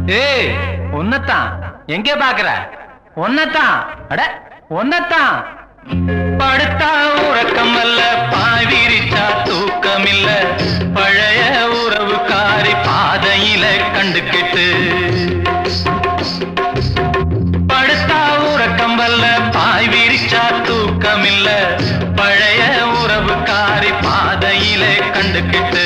ஏய் உன்னத்தான் எங்கே பாக்குற? ஒன்னத்தான் அட ஒன்னத்தான். படுத்தா உறக்கம் அல்ல, பாய் விரிச்சா தூக்கம் இல்ல, பழைய உறவுக்காரி பாதையில கண்டுகிட்டு. படுத்தா உறக்கம் அல்ல, பாய் விரிச்சா தூக்கம் இல்ல, பழைய உறவுக்காரி பாதையில கண்டுகிட்டு.